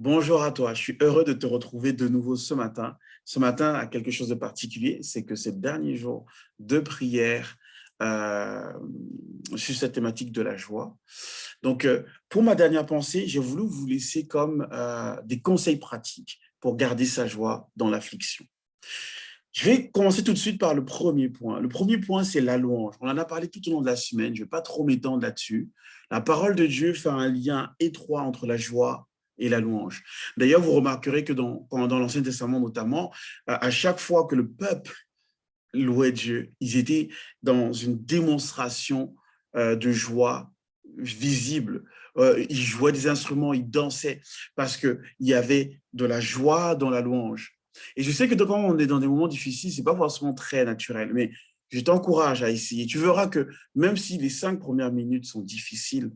Bonjour à toi, je suis heureux de te retrouver de nouveau ce matin. Ce matin a quelque chose de particulier, c'est que c'est le dernier jour de prière euh, sur cette thématique de la joie. Donc, pour ma dernière pensée, j'ai voulu vous laisser comme des conseils pratiques pour garder sa joie dans l'affliction. Je vais commencer tout de suite par le premier point. Le premier point, c'est la louange. On en a parlé tout au long de la semaine, je ne vais pas trop m'étendre là-dessus. La parole de Dieu fait un lien étroit entre la joie et la louange. D'ailleurs, vous remarquerez que dans l'Ancien Testament notamment, à chaque fois que le peuple louait Dieu, ils étaient dans une démonstration de joie visible. Ils jouaient des instruments, ils dansaient parce qu'il y avait de la joie dans la louange. Et je sais que quand on est dans des moments difficiles, ce n'est pas forcément très naturel, mais je t'encourage à essayer. Tu verras que même si les 5 premières minutes sont difficiles,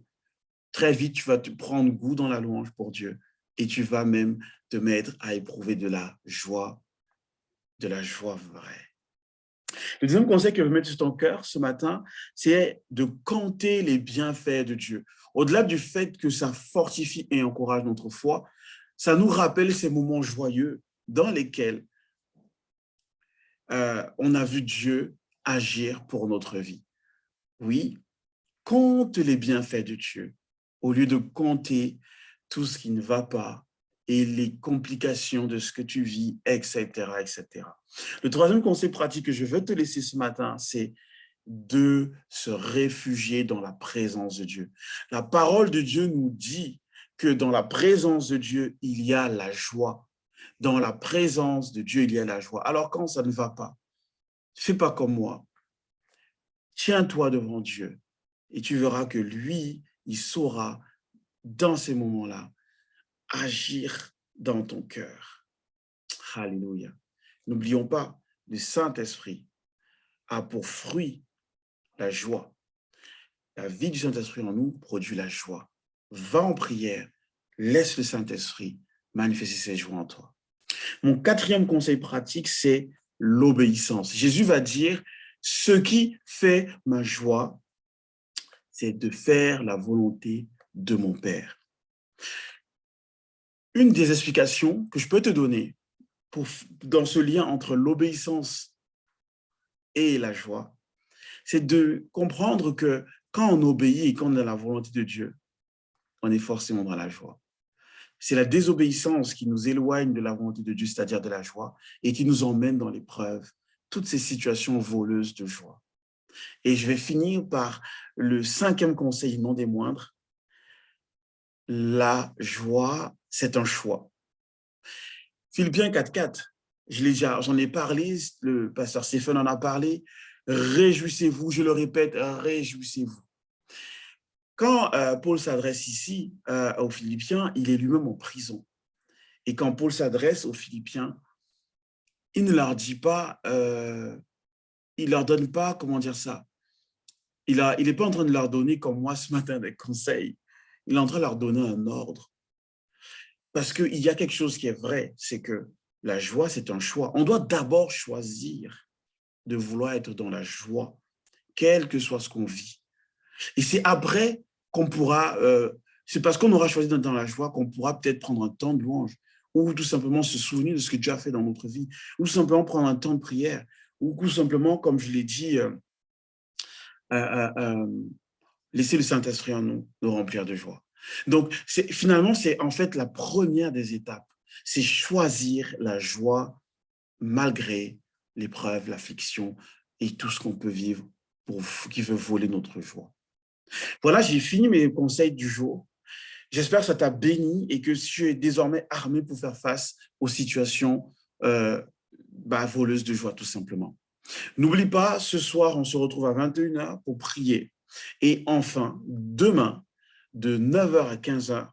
très vite, tu vas te prendre goût dans la louange pour Dieu et tu vas même te mettre à éprouver de la joie vraie. Le deuxième conseil que je veux mettre sur ton cœur ce matin, c'est de compter les bienfaits de Dieu. Au-delà du fait que ça fortifie et encourage notre foi, ça nous rappelle ces moments joyeux dans lesquels on a vu Dieu agir pour notre vie. Oui, compte les bienfaits de Dieu au lieu de compter tout ce qui ne va pas et les complications de ce que tu vis, etc., etc. Le troisième conseil pratique que je veux te laisser ce matin, c'est de se réfugier dans la présence de Dieu. La parole de Dieu nous dit que dans la présence de Dieu, il y a la joie. Dans la présence de Dieu, il y a la joie. Alors quand ça ne va pas, fais pas comme moi. Tiens-toi devant Dieu et tu verras que lui, il saura, dans ces moments-là, agir dans ton cœur. Alléluia. N'oublions pas, le Saint-Esprit a pour fruit la joie. La vie du Saint-Esprit en nous produit la joie. Va en prière, laisse le Saint-Esprit manifester ses joies en toi. Mon quatrième conseil pratique, c'est l'obéissance. Jésus va dire, ce qui fait ma joie, c'est de faire la volonté de mon Père. Une des explications que je peux te donner dans ce lien entre l'obéissance et la joie, c'est de comprendre que quand on obéit et qu'on a la volonté de Dieu, on est forcément dans la joie. C'est la désobéissance qui nous éloigne de la volonté de Dieu, c'est-à-dire de la joie, et qui nous emmène dans l'épreuve, toutes ces situations voleuses de joie. Et je vais finir par le cinquième conseil, non des moindres. La joie, c'est un choix. Philippiens 4.4, j'en ai parlé, le pasteur Stéphane en a parlé. Réjouissez-vous, je le répète, réjouissez-vous. Quand Paul s'adresse ici aux Philippiens, il est lui-même en prison. Et quand Paul s'adresse aux Philippiens, il ne leur dit pas, il leur donne pas, comment dire ça, il n'est pas en train de leur donner, comme moi ce matin, des conseils. Il est en train de leur donner un ordre. Parce qu'il y a quelque chose qui est vrai, c'est que la joie, c'est un choix. On doit d'abord choisir de vouloir être dans la joie, quel que soit ce qu'on vit. Et c'est après qu'on pourra, c'est parce qu'on aura choisi d'être dans la joie qu'on pourra peut-être prendre un temps de louange, ou tout simplement se souvenir de ce que Dieu a fait dans notre vie, ou tout simplement prendre un temps de prière, ou tout simplement, comme je l'ai dit, laisser le Saint-Esprit en nous, nous remplir de joie. Donc, finalement, c'est en fait la première des étapes. C'est choisir la joie malgré l'épreuve, l'affliction et tout ce qu'on peut vivre qui veut voler notre joie. Voilà, j'ai fini mes conseils du jour. J'espère que ça t'a béni et que tu es désormais armé pour faire face aux situations voleuses de joie, tout simplement. N'oublie pas, ce soir, on se retrouve à 21h pour prier. Et enfin, demain, de 9h à 15h,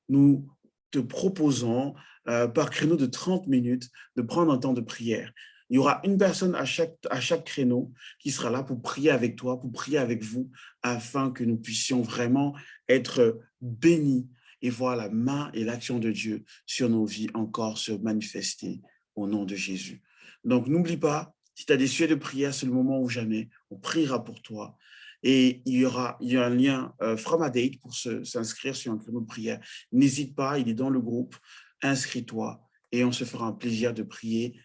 nous te proposons, par créneau de 30 minutes, de prendre un temps de prière. Il y aura une personne à chaque créneau qui sera là pour prier avec toi, pour prier avec vous, afin que nous puissions vraiment être bénis et voir la main et l'action de Dieu sur nos vies encore se manifester au nom de Jésus. Donc, n'oublie pas, si tu as des sujets de prière, c'est le moment ou jamais, on priera pour toi. Et il y a un lien Framadate pour s'inscrire sur un créneau de prière. N'hésite pas, il est dans le groupe. Inscris-toi et on se fera un plaisir de prier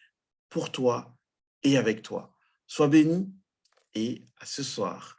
pour toi et avec toi. Sois béni et à ce soir.